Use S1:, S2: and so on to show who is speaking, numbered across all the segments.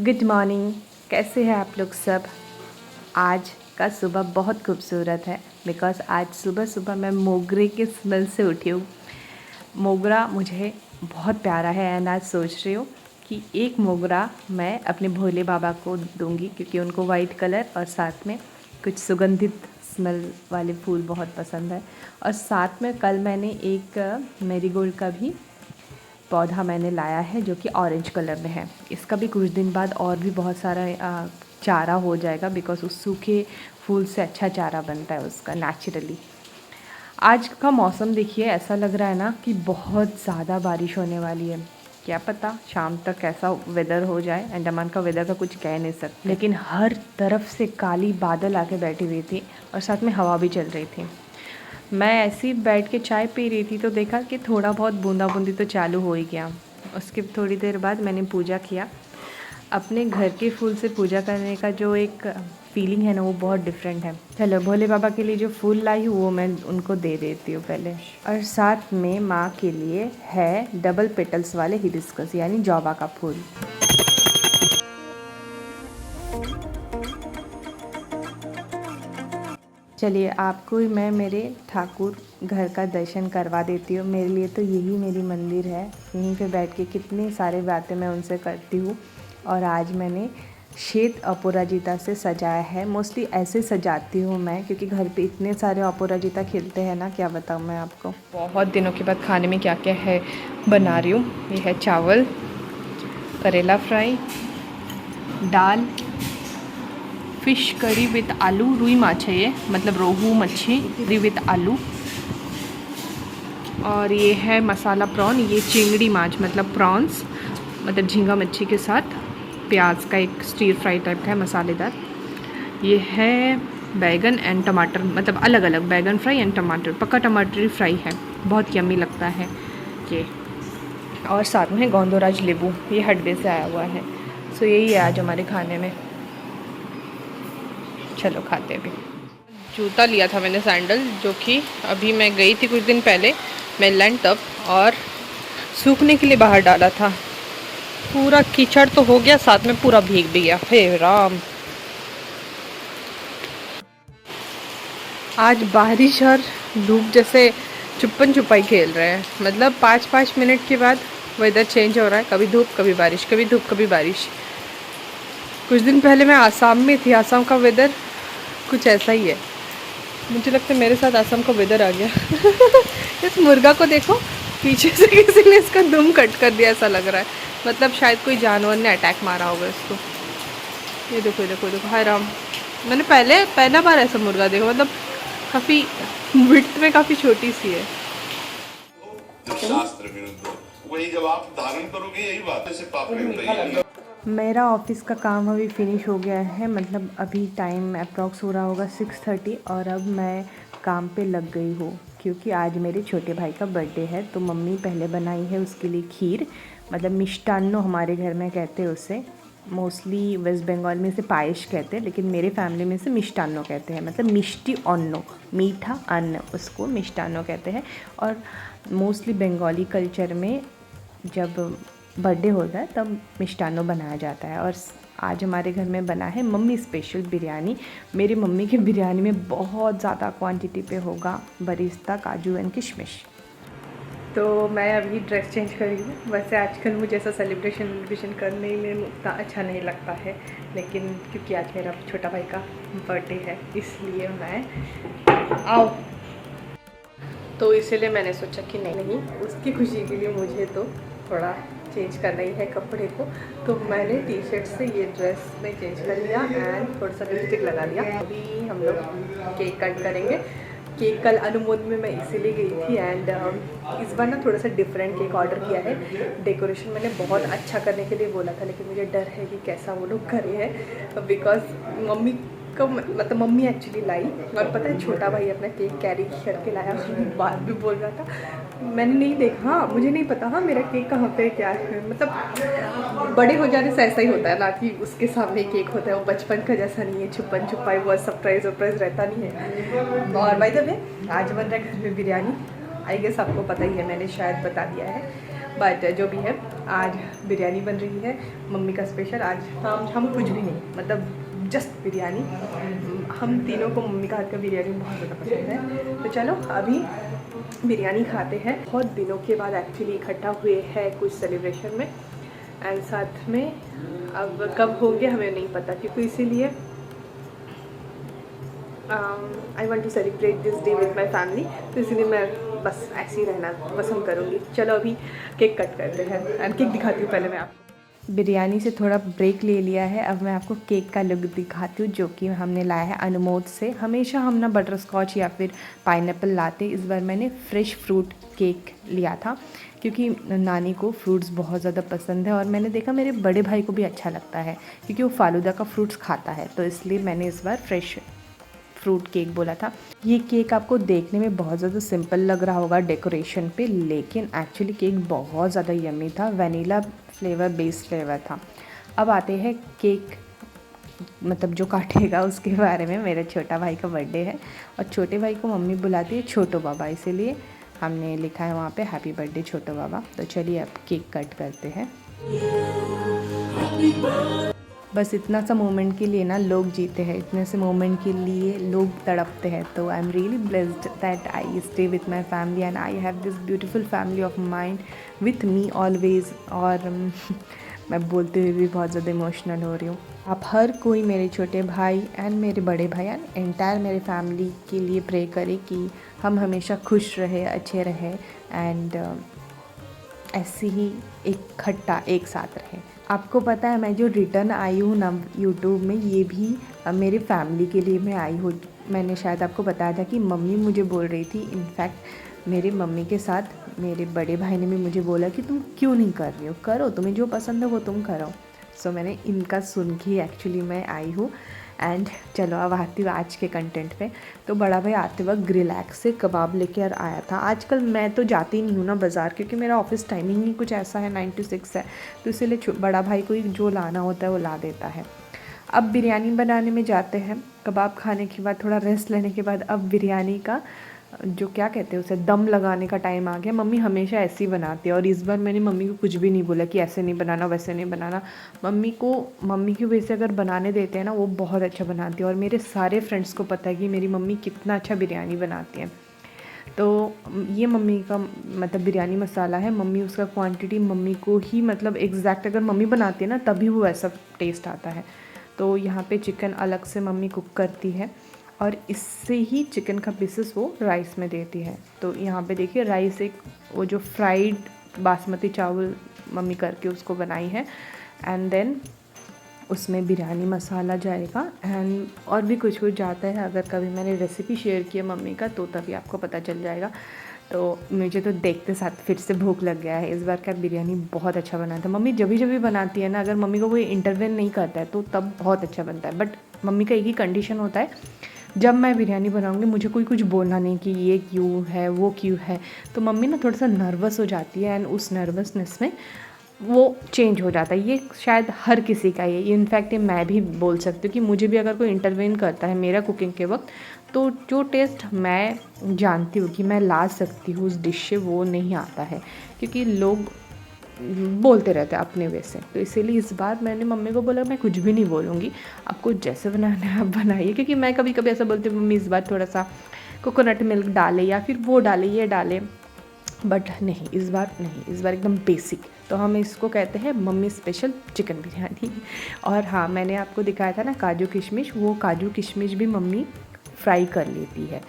S1: Good morning. कैसे हैं आप लोग सब। आज का सुबह बहुत खूबसूरत है बिकॉज़ आज सुबह सुबह मैं मोगरे के स्मेल से उठी हूँ। मोगरा मुझे बहुत प्यारा है एंड आज सोच रही हूँ कि एक मोगरा मैं अपने भोले बाबा को दूंगी क्योंकि उनको वाइट कलर और साथ में कुछ सुगंधित स्मेल वाले फूल बहुत पसंद है। और साथ में कल मैंने एक मैरीगोल्ड का भी पौधा मैंने लाया है जो कि ऑरेंज कलर में है। इसका भी कुछ दिन बाद और भी बहुत सारा चारा हो जाएगा बिकॉज़ उस सूखे फूल से अच्छा चारा बनता है उसका नेचुरली। आज का मौसम देखिए ऐसा लग रहा है ना कि बहुत ज़्यादा बारिश होने वाली है। क्या पता शाम तक कैसा वेदर हो जाए। अंडमान का वेदर का कुछ कह नहीं सकते, लेकिन हर तरफ से काली बादल आके बैठी हुई थी और साथ में हवा भी चल रही थी। मैं ऐसे ही बैठ के चाय पी रही थी तो देखा कि थोड़ा बहुत बूंदा बूंदी तो चालू हो ही गया। उसके थोड़ी देर बाद मैंने पूजा किया। अपने घर के फूल से पूजा करने का जो एक फीलिंग है ना वो बहुत डिफरेंट है। चलो भोले बाबा के लिए जो फूल लाई हूँ वो मैं उनको दे देती हूँ पहले। और साथ में माँ के लिए है डबल पेटल्स वाले हिबिस्कस यानी जौबा का फूल। चलिए आपको मैं मेरे ठाकुर घर का दर्शन करवा देती हूँ। मेरे लिए तो यही मेरी मंदिर है। यहीं पे बैठ के कितनी सारी बातें मैं उनसे करती हूँ। और आज मैंने श्वेत अपराजिता से सजाया है। मोस्टली ऐसे सजाती हूँ मैं क्योंकि घर पे इतने सारे अपराजिता खिलते हैं ना, क्या बताऊँ मैं आपको। बहुत दिनों के बाद खाने में क्या क्या है बना रही हूँ। ये है चावल, करेला fry, dal, fish curry with आलू, रुई माछ है ये, मतलब रोहू मच्छी करी विथ आलू। और ये है मसाला प्रॉन, ये चिंगड़ी माछ मतलब प्रॉन्स मतलब झींगा मच्छी के साथ प्याज का एक स्टीर फ्राई टाइप का है मसालेदार। ये है बैगन एंड टमाटर, मतलब अलग अलग बैगन फ्राई एंड टमाटर, पक्का टमाटर फ्राई है, बहुत यम्मी लगता है ये। और साथ में गोंदोराज नींबू, ये हडवे से आया हुआ है। सो यही है आज हमारे खाने में। चलो खाते भी। जूता लिया था मैंने सैंडल, जो कि अभी मैं गई थी कुछ दिन पहले मेनलैंड तब, और सूखने के लिए बाहर डाला था। पूरा कीचड़ तो हो गया, साथ में पूरा भीग भी गया। हे राम। आज बारिश और धूप जैसे छुपन छुपाई खेल रहे हैं। मतलब 5-5 मिनट के बाद वेदर चेंज हो रहा है, कभी धूप कभी बारिश, कभी धूप कभी बारिश। कुछ दिन पहले मैं आसाम में थी। आसाम का वेदर कुछ ऐसा ही है। मुझे लगता है मेरे साथ आसाम का वेदर आ गया। इस मुर्गा को देखो, पीछे से किसी ने इसका दुम कट कर दिया ऐसा लग रहा है। मतलब शायद कोई जानवर ने अटैक मारा होगा इसको। ये देखो देखो देखो, हाय राम। मैंने पहला बार ऐसा मुर्गा देखा, मतलब काफ़ी विड्थ में काफ़ी छोटी सी है। शास्त्र विरुद्ध वही जब आप धारण करोगे यही बात है, पाप नहीं। मेरा ऑफिस का काम अभी फिनिश हो गया है, मतलब अभी टाइम अप्रॉक्स हो रहा होगा 6:30 और अब मैं काम पे लग गई हूँ क्योंकि आज मेरे छोटे भाई का बर्थडे है। तो मम्मी पहले बनाई है उसके लिए खीर, मतलब मिष्टान्नो हमारे घर में कहते हैं उसे। मोस्टली वेस्ट बंगाल में इसे पायस कहते हैं, लेकिन मेरे फैमिली में इसे मिष्टान्नो कहते हैं, मतलब मिष्टी अन्नो, मीठा अन्न, उसको मिष्टान्नो कहते हैं। और मोस्टली बंगाली कल्चर में जब बर्थडे होता है तब मिष्टान्नो बनाया जाता है। और आज हमारे घर में बना है मम्मी स्पेशल बिरयानी। मेरी मम्मी की बिरयानी में बहुत ज़्यादा क्वांटिटी पे होगा बरिस्ता, काजू एंड किशमिश। तो मैं अभी ड्रेस चेंज करी हूँ। वैसे आजकल मुझे ऐसा सेलिब्रेशन करने में उतना अच्छा नहीं लगता है, लेकिन क्योंकि आज मेरा छोटा भाई का बर्थडे है इसलिए मैं तो इसीलिए मैंने सोचा कि नहीं, उसकी खुशी के लिए मुझे तो थोड़ा चेंज करना ही है कपड़े को। तो मैंने टी शर्ट से ये ड्रेस में चेंज कर लिया एंड थोड़ा सा लिपस्टिक लगा लिया। अभी हम लोग केक कट करेंगे। केक कल अनुमोद में मैं इसीलिए गई थी एंड इस बार ना थोड़ा सा डिफरेंट केक ऑर्डर किया है। डेकोरेशन मैंने बहुत अच्छा करने के लिए बोला था, लेकिन मुझे डर है कि कैसा वो लोग करे हैं बिकॉज मम्मी को, मतलब मम्मी एक्चुअली लाई, और पता है छोटा भाई अपना केक कैरी करके लाया। बात भी बोल रहा था, मैंने नहीं देखा, हाँ मुझे नहीं पता हाँ मेरा केक कहाँ पे क्या है। मतलब बड़े हो जाने से ऐसा ही होता है ना कि उसके सामने केक होता है, वो बचपन का जैसा नहीं है, छुपन छुपाई वो सरप्राइज रहता नहीं है। और बाय द वे आज बन रहा है घर में बिरयानी। आई गेस आपको पता ही है, मैंने शायद बता दिया है। बट जो भी है आज बिरयानी बन रही है मम्मी का स्पेशल। आज हम कुछ भी नहीं, मतलब जस्ट बिरयानी। हम तीनों को मम्मी का हाथ का बिरयानी बहुत ज़्यादा पसंद है। तो चलो अभी बिरयानी खाते हैं। बहुत दिनों के बाद एक्चुअली इकट्ठा हुए हैं कुछ सेलिब्रेशन में, एंड साथ में अब कब होंगे हमें नहीं पता, क्योंकि इसीलिए I want to celebrate this day with my family. तो इसीलिए मैं बस ऐसे ही रहना पसंद करूँगी। चलो अभी केक कट करते हैं एंड केक दिखाती हूँ पहले मैं आपको। बिरयानी से थोड़ा ब्रेक ले लिया है, अब मैं आपको केक का लुक दिखाती हूँ जो कि हमने लाया है अनमोद से। हमेशा हम ना बटर स्कॉच या फिर पाइनएप्पल लाते, इस बार मैंने फ्रेश फ्रूट केक लिया था क्योंकि नानी को फ्रूट्स बहुत ज़्यादा पसंद है और मैंने देखा मेरे बड़े भाई को भी अच्छा लगता है क्योंकि वो फालूदा का फ्रूट्स खाता है। तो इसलिए मैंने इस बार फ्रेश फ्रूट केक बोला था। ये केक आपको देखने में बहुत ज़्यादा सिंपल लग रहा होगा डेकोरेशन पे, लेकिन एक्चुअली केक बहुत ज़्यादा यम्मी था। वनीला फ्लेवर बेस फ्लेवर था। अब आते हैं केक मतलब जो काटेगा उसके बारे में। मेरे छोटा भाई का बर्थडे है और छोटे भाई को मम्मी बुलाती है छोटो बाबा, इसीलिए हमने लिखा है वहाँ पे हैप्पी बर्थडे छोटो बाबा। तो चलिए अब केक कट करते हैं। बस इतना सा मोमेंट के लिए ना लोग जीते हैं, इतने से मोमेंट के लिए लोग तड़पते हैं। तो I am really blessed that I stay with my family and I have this beautiful family of mind with me always. और मैं बोलते हुए भी बहुत ज़्यादा इमोशनल हो रही हूँ। आप हर कोई मेरे छोटे भाई एंड मेरे बड़े भाई एंड एंटायर मेरे फैमिली के लिए प्रे करें कि हम हमेशा खुश रहे, अच्छे रहे एंड ऐसे ही इकट्ठा एक साथ रहे। आपको पता है मैं जो रिटर्न आई हूँ ना यूट्यूब में, ये भी मेरे फैमिली के लिए मैं आई हूँ। मैंने शायद आपको बताया था कि मम्मी मुझे बोल रही थी, इनफैक्ट मेरे मम्मी के साथ मेरे बड़े भाई ने भी मुझे बोला कि तुम क्यों नहीं कर रही हो, करो, तुम्हें जो पसंद है वो तुम करो। सो मैंने इनका सुन के एक्चुअली मैं आई हूँ। एंड चलो अब आती हूँ आज के कंटेंट पे। तो बड़ा भाई आते वक्त ग्रिलैक्स से कबाब लेके आया था। आजकल मैं तो जाती नहीं हूँ ना बाज़ार, क्योंकि मेरा ऑफिस टाइमिंग ही कुछ ऐसा है 9 to 6 है, तो इसीलिए बड़ा भाई को जो लाना होता है वो ला देता है। अब बिरयानी बनाने में जाते हैं। कबाब खाने के बाद थोड़ा रेस्ट लेने के बाद अब बिरयानी का जो क्या कहते हैं उसे दम लगाने का टाइम आ गया। मम्मी हमेशा ऐसे ही बनाती है और इस बार मैंने मम्मी को कुछ भी नहीं बोला कि ऐसे नहीं बनाना वैसे नहीं बनाना। मम्मी की वजह से अगर बनाने देते हैं ना वो बहुत अच्छा बनाती है और मेरे सारे फ्रेंड्स को पता है कि मेरी मम्मी कितना अच्छा बिरयानी बनाती है। तो ये मम्मी का मतलब बिरयानी मसाला है, मम्मी उसका क्वांटिटी मम्मी को ही मतलब एग्जैक्ट अगर मम्मी बनाती है ना तभी वो ऐसा टेस्ट आता है। तो यहाँ पे चिकन अलग से मम्मी कुक करती है और इससे ही चिकन का पीसेस वो राइस में देती है। तो यहाँ पे देखिए राइस एक वो जो फ्राइड बासमती चावल मम्मी करके उसको बनाई है एंड देन उसमें बिरयानी मसाला जाएगा एंड और भी कुछ जाता है। अगर कभी मैंने रेसिपी शेयर की है मम्मी का तो तभी आपको पता चल जाएगा। तो मुझे तो देखते साथ फिर से भूख लग गया है। इस बार का बिरयानी बहुत अच्छा बना था। मम्मी जब भी बनाती है ना, अगर मम्मी को कोई इंटरवेन नहीं करता है तो तब बहुत अच्छा बनता है। बट मम्मी का एक ही कंडीशन होता है, जब मैं बिरयानी बनाऊंगी मुझे कोई कुछ बोलना नहीं कि ये क्यों है वो क्यों है। तो मम्मी ना थोड़ा सा नर्वस हो जाती है एंड उस नर्वसनेस में वो चेंज हो जाता है। ये शायद हर किसी का है, इनफैक्ट ये मैं भी बोल सकती हूँ कि मुझे भी अगर कोई इंटरवेन करता है मेरा कुकिंग के वक्त तो जो टेस्ट मैं जानती हूँ कि मैं ला सकती हूँ उस डिश से वो नहीं आता है, क्योंकि लोग बोलते रहते हैं अपने वे से। तो इसीलिए इस बार मैंने मम्मी को बोला मैं कुछ भी नहीं बोलूँगी, आपको जैसे बनाना है आप बनाइए। क्योंकि मैं कभी कभी ऐसा बोलती हूँ मम्मी इस बार थोड़ा सा कोकोनट मिल्क डाले या फिर वो डाले ये डाले, बट नहीं इस बार नहीं, इस बार एकदम बेसिक। तो हम इसको कहते हैं मम्मी स्पेशल चिकन बिरयानी। और हाँ, मैंने आपको दिखाया था ना काजू किशमिश, वो काजू किशमिश भी मम्मी फ्राई कर लेती है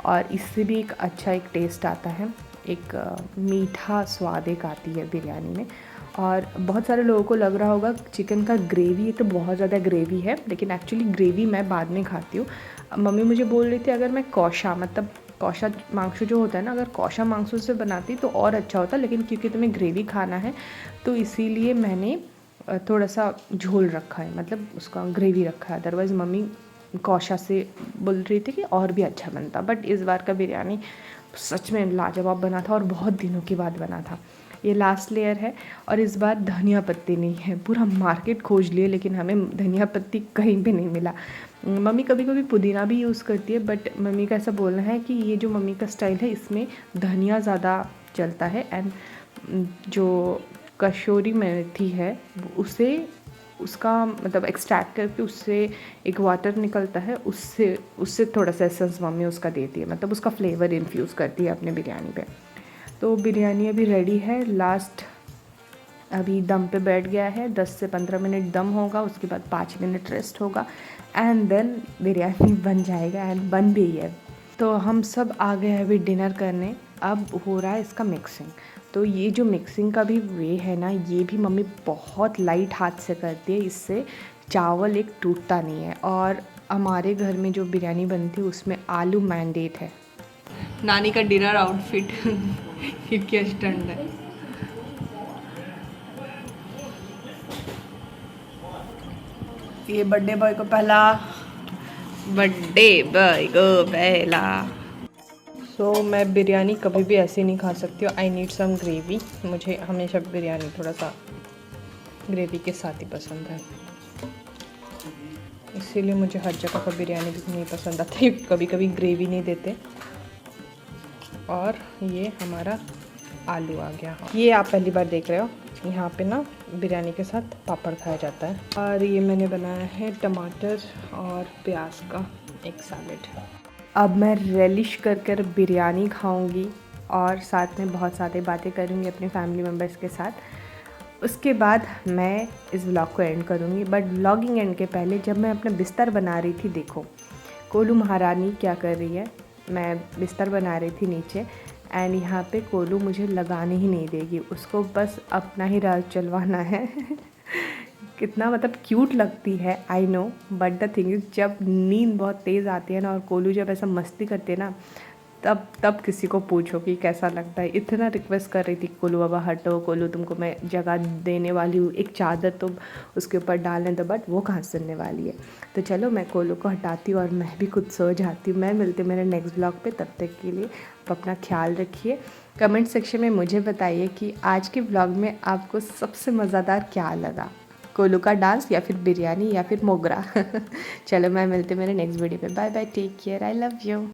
S1: और इससे भी एक अच्छा एक टेस्ट आता है, एक मीठा स्वाद एक आती है बिरयानी में। और बहुत सारे लोगों को लग रहा होगा चिकन का ग्रेवी तो बहुत ज़्यादा ग्रेवी है, लेकिन एक्चुअली ग्रेवी मैं बाद में खाती हूँ। मम्मी मुझे बोल रही थी अगर मैं कौशा मतलब कौशा मांसू जो होता है ना, अगर कौशा मांसू से बनाती तो और अच्छा होता, लेकिन क्योंकि तुम्हें ग्रेवी खाना है तो इसीलिए मैंने थोड़ा सा झोल रखा है, मतलब उसका ग्रेवी रखा है। अदरवाइज़ मम्मी कौशा से बोल रही थी कि और भी अच्छा बनता। बट इस बार का बिरयानी सच में लाजवाब बना था और बहुत दिनों के बाद बना था। ये लास्ट लेयर है और इस बार धनिया पत्ती नहीं है। पूरा मार्केट खोज लिए लेकिन हमें धनिया पत्ती कहीं पे नहीं मिला। मम्मी कभी कभी पुदीना भी यूज़ करती है, बट मम्मी का ऐसा बोलना है कि ये जो मम्मी का स्टाइल है इसमें धनिया ज़्यादा चलता है एंड जो कसूरी मेथी है उसे उसका मतलब एक्सट्रैक्ट करके उससे एक वाटर निकलता है, उससे उससे थोड़ा सा एसेंस मम्मी उसका देती है, मतलब उसका फ्लेवर इन्फ्यूज़ करती है अपने बिरयानी पे। तो बिरयानी अभी रेडी है, लास्ट अभी दम पे बैठ गया है। 10 से 15 मिनट दम होगा, उसके बाद 5 मिनट रेस्ट होगा एंड देन बिरयानी बन जाएगा एंड बन भी है। तो हम सब आ गए हैं अभी डिनर करने। अब हो रहा है इसका मिक्सिंग। तो ये जो मिक्सिंग का भी वे है ना, ये भी मम्मी बहुत लाइट हाथ से करती है, इससे चावल एक टूटता नहीं है। और हमारे घर में जो बिरयानी बनती है उसमें आलू मैंडेट है। नानी का डिनर आउटफिट क्या स्टैंड है। ये बर्थडे बॉय को पहला सो मैं बिरयानी कभी भी ऐसे नहीं खा सकती हूँ। I need some gravy. मुझे हमेशा बिरयानी थोड़ा सा ग्रेवी के साथ ही पसंद है, इसीलिए मुझे हर जगह पर बिरयानी भी नहीं पसंद आती, कभी कभी ग्रेवी नहीं देते। और ये हमारा आलू आ गया। ये आप पहली बार देख रहे हो, यहाँ पे ना बिरयानी के साथ पापड़ खाया जाता है। और ये मैंने बनाया है टमाटर और प्याज का एक सैलेड। अब मैं रेलिश कर बिरयानी खाऊंगी और साथ में बहुत सारी बातें करूंगी अपने फैमिली मेम्बर्स के साथ। उसके बाद मैं इस व्लॉग को एंड करूंगी। बट व्लॉगिंग एंड के पहले जब मैं अपना बिस्तर बना रही थी, देखो कोलू महारानी क्या कर रही है। मैं बिस्तर बना रही थी नीचे एंड यहाँ पे कोलू मुझे लगाने ही नहीं देगी, उसको बस अपना ही राज चलवाना है। कितना मतलब क्यूट लगती है, I know, but the thing is जब नींद बहुत तेज़ आती है ना और कोलू जब ऐसा मस्ती करते हैं ना, तब किसी को पूछो कि कैसा लगता है। इतना रिक्वेस्ट कर रही थी कोलू बाबा हटो, कोलू तुमको मैं जगह देने वाली हूँ, एक चादर तो उसके ऊपर डालने दो, बट वो कहाँ सुनने वाली है। तो चलो मैं कोलू को हटाती हूँ और मैं भी खुद सो जाती हूँ। मैं मिलती हूँ मेरे नेक्स्ट ब्लॉग पे, तब तक के लिए आप अपना ख्याल रखिए। कमेंट सेक्शन में मुझे बताइए कि आज के ब्लॉग में आपको सबसे मज़ेदार क्या लगा, कोलू का डांस या फिर बिरयानी या फिर मोगरा। चलो मैं मिलती हूँ मेरे नेक्स्ट वीडियो पे। Bye bye, take care, I love you.